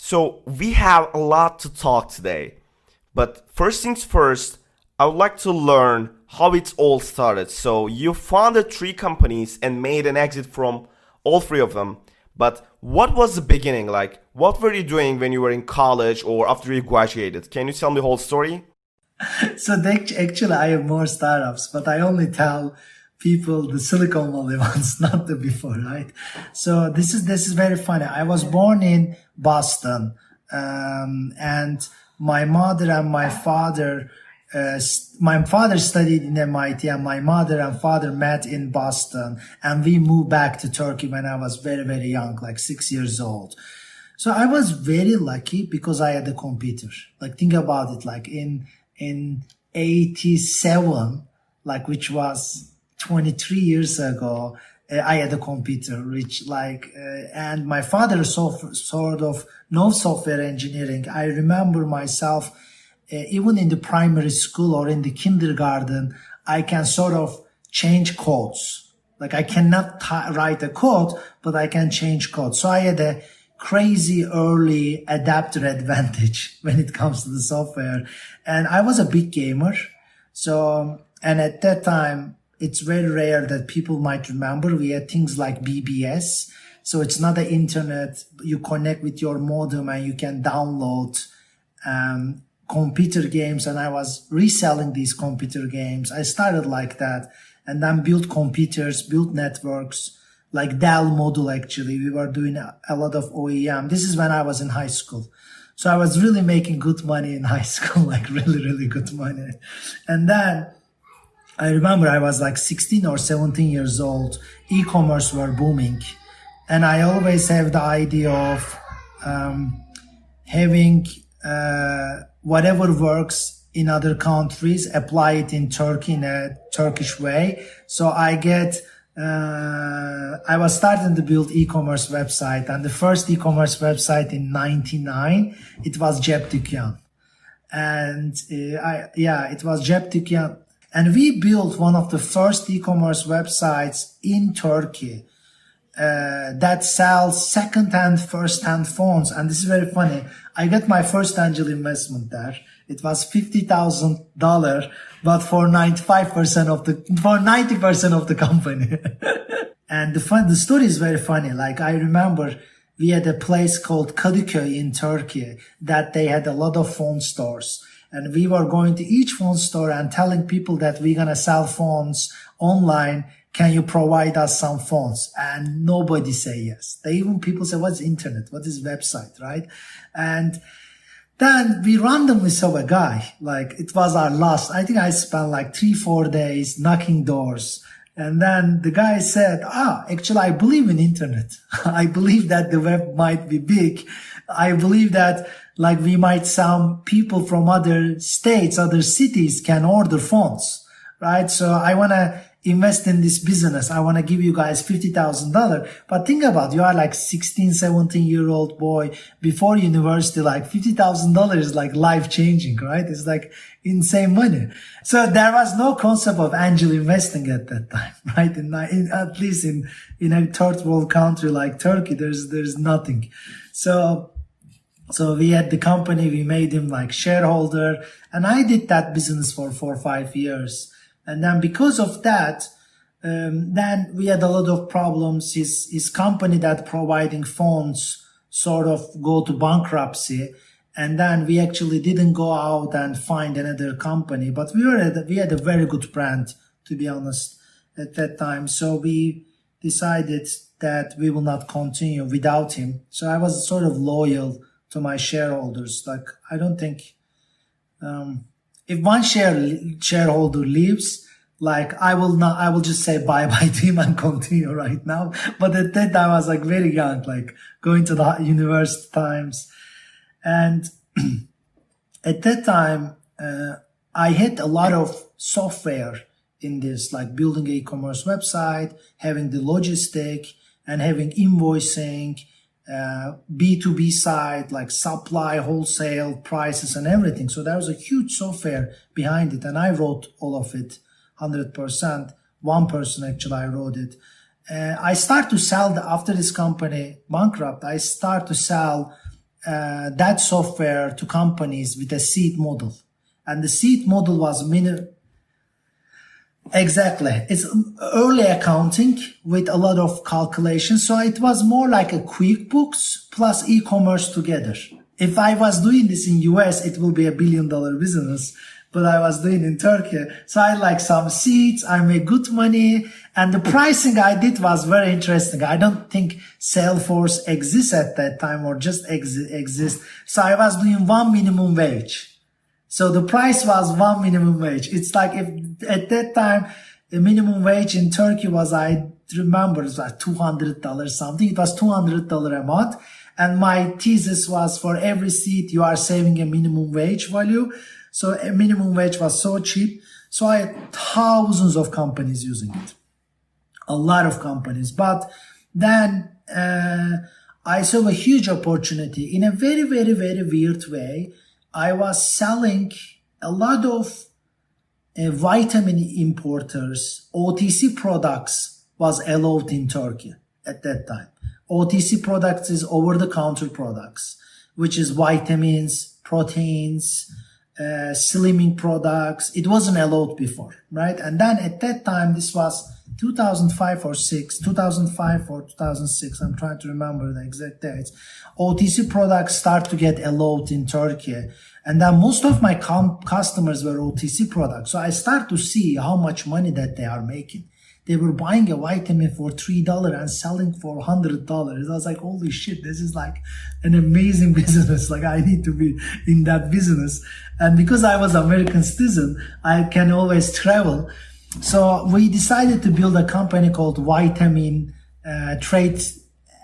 So we have a lot to talk today. But first things first, I would like to learn how it all started. So you founded three companies and made an exit from all three of them. But what was the beginning like? What were you doing when you were in college or after you graduated? Can you tell me the whole story? Actually, I have more startups, but I only tell people the Silicon Valley ones, not the before, right? So this is very funny. I was born in Boston, and my mother and my father studied in MIT, and my mother and father met in Boston, and we moved back to Turkey when I was very, very young, like 6 years old. So I was very lucky because I had a computer. Like, think about it, like in 87, like, which was 23 years ago, I had a computer, which and my father sort of knows software engineering. I remember myself, even in the primary school or in the kindergarten, I can sort of change codes. Like, I cannot write a code, but I can change code. So I had a crazy early adapter advantage when it comes to the software. And I was a big gamer. So, and at that time, it's very rare that people might remember. We had things like BBS. So it's not the internet. You connect with your modem and you can download computer games. And I was reselling these computer games. I started like that and then built computers, built networks, like Dell model. Actually, we were doing a lot of OEM. This is when I was in high school. So I was really making good money in high school, like really, really good money. And then I remember I was like 16 or 17 years old. E-commerce were booming. And I always have the idea of having whatever works in other countries, apply it in Turkey in a Turkish way. So I was starting to build e-commerce website, and the first e-commerce website in 99, it was Cep Dükkan. And it was Cep Dükkan. And we built one of the first e-commerce websites in Turkey that sells second-hand, first-hand phones. And this is very funny. I got my first angel investment there. It was $50,000, but for 90% of the company. And the story is very funny. Like, I remember we had a place called Kadıköy in Turkey that they had a lot of phone stores. And we were going to each phone store and telling people that we're going to sell phones online. Can you provide us some phones? And nobody say yes. People say, what's internet? What is website, right? And then we randomly saw a guy, like, it was our last, I think I spent like 3-4 days knocking doors. And then the guy said, actually, I believe in internet. I believe that the web might be big. I believe that, like, we might, some people from other states, other cities can order phones, right? So I want to invest in this business. I want to give you guys $50,000. But think about it, you are like 16, 17-year-old boy before university, like $50,000 is like life changing, right? It's like insane money. So there was no concept of angel investing at that time, right? At least in a third world country like Turkey, there's nothing. So we had the company, we made him like shareholder, and I did that business for 4 or 5 years. And then because of that, then we had a lot of problems. His company that providing phones sort of go to bankruptcy. And then we actually didn't go out and find another company, but we had a very good brand, to be honest, at that time. So we decided that we will not continue without him. So I was sort of loyal to my shareholders. Like, I don't think, if one shareholder leaves, like, I will just say bye-bye to him and continue right now. But at that time, I was like very young, like going to the university times. And at that time, I had a lot of software in this, like building an e-commerce website, having the logistic and having invoicing, B2B side, like supply, wholesale, prices and everything. So there was a huge software behind it. And I wrote all of it 100%. One person actually, I wrote it. I start to sell after this company bankrupt, I start to sell that software to companies with a seat model. And the seat model was exactly. It's early accounting with a lot of calculations. So it was more like a QuickBooks plus e-commerce together. If I was doing this in US, it will be $1 billion business, but I was doing in Turkey. So I like some seats, I made good money, and the pricing I did was very interesting. I don't think Salesforce exists at that time or just exist. So I was doing one minimum wage. So the price was one minimum wage. It's like if at that time, the minimum wage in Turkey was, I remember, it was like $200 something. It was $200 a month. And my thesis was for every seat, you are saving a minimum wage value. So a minimum wage was so cheap. So I had thousands of companies using it. A lot of companies. But then I saw a huge opportunity in a very, very, very weird way. I was selling a lot of vitamin importers. OTC products was allowed in Turkey at that time. OTC products is over-the-counter products, which is vitamins, proteins, slimming products. It wasn't allowed before, right? And then at that time, this was 2005 or 2006. I'm trying to remember the exact dates. OTC products start to get allowed in Turkey. And then most of my customers were OTC products. So I start to see how much money that they are making. They were buying a vitamin for $3 and selling for $100. I was like, holy shit, this is like an amazing business. Like I need to be in that business. And because I was American citizen, I can always travel. So we decided to build a company called Vitamin Trade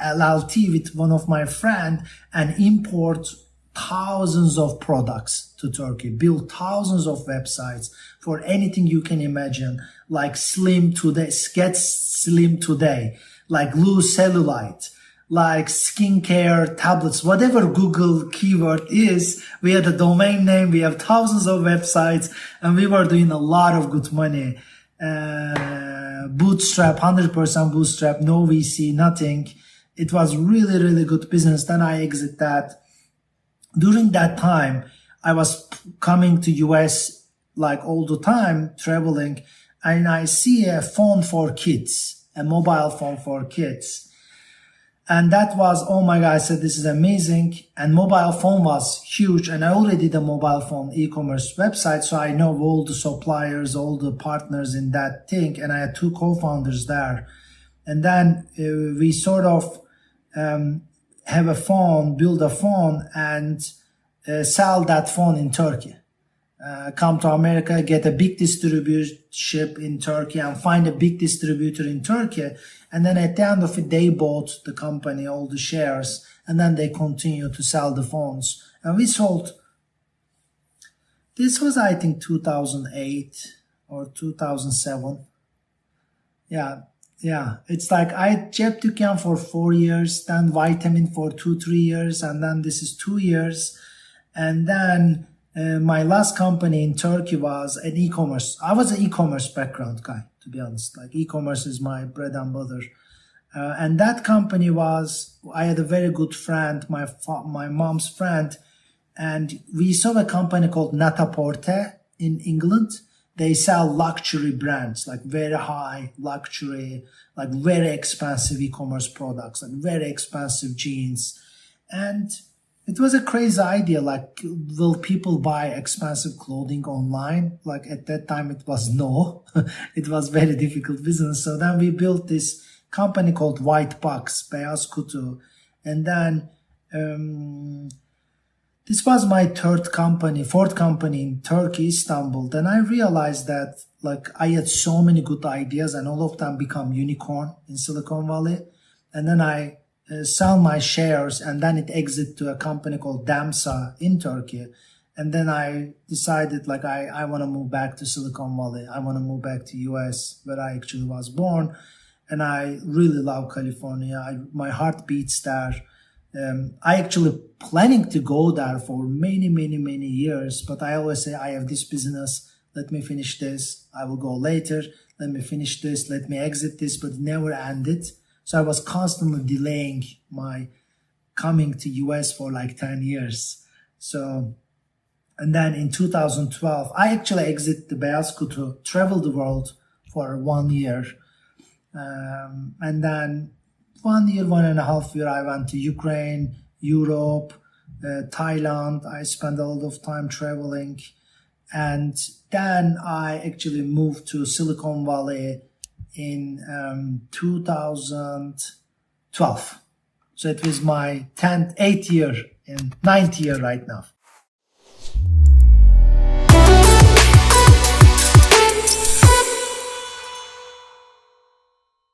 LLT with one of my friends and import thousands of products to Turkey, build thousands of websites for anything you can imagine, like Slim Today, Get Slim Today, like lose cellulite, like skincare tablets, whatever Google keyword is. We had a domain name, we have thousands of websites, and we were doing a lot of good money. Bootstrap, 100% bootstrap, no VC, nothing. It was really, really good business. Then I exit that. During that time, I was coming to US like all the time, traveling, and I see a phone for kids, a mobile phone for kids. And that was, oh my God, I said, this is amazing. And mobile phone was huge. And I already did a mobile phone e-commerce website. So I know all the suppliers, all the partners in that thing. And I had 2 co-founders there. And then we sort of have a phone, build a phone and sell that phone in Turkey. Come to America, get a big distributorship in Turkey and find a big distributor in Turkey. And then at the end of it, they bought the company, all the shares, and then they continue to sell the phones. And we sold, this was, I think, 2008 or 2007. Yeah. It's like I Cep Dükkan for 4 years, then Vitamin for 2-3 years, and then this is 2 years. And then my last company in Turkey was an e-commerce. I was an e-commerce background guy, to be honest. Like e-commerce is my bread and butter. And that company was, I had a very good friend, my mom's friend, and we saw a company called Net-a-Porter in England. They sell luxury brands, like very high luxury, like very expensive e-commerce products, like very expensive jeans. And it was a crazy idea, like, will people buy expensive clothing online? Like at that time it was no, it was very difficult business. So then we built this company called White Box, Beyaz Kutu. And then this was my fourth company in Turkey, Istanbul. Then I realized that like I had so many good ideas and all of them become unicorn in Silicon Valley. And then I sell my shares and then it exit to a company called Damsa in Turkey. And then I decided like I want to move back to Silicon Valley. I want to move back to US where I actually was born. And I really love California. My heart beats there. I actually planning to go there for many years, but I always say I have this business. Let me finish this. I will go later. Let me finish this. Let me exit this, but never ended. So I was constantly delaying my coming to US for like 10 years. So, and then in 2012, I actually exited the Beyaz Kutu, traveled the world for 1 year. And then 1 year, 1.5 years, I went to Ukraine, Europe, Thailand. I spent a lot of time traveling. And then I actually moved to Silicon Valley in 2012. So it was my 8th year and 9th year right now.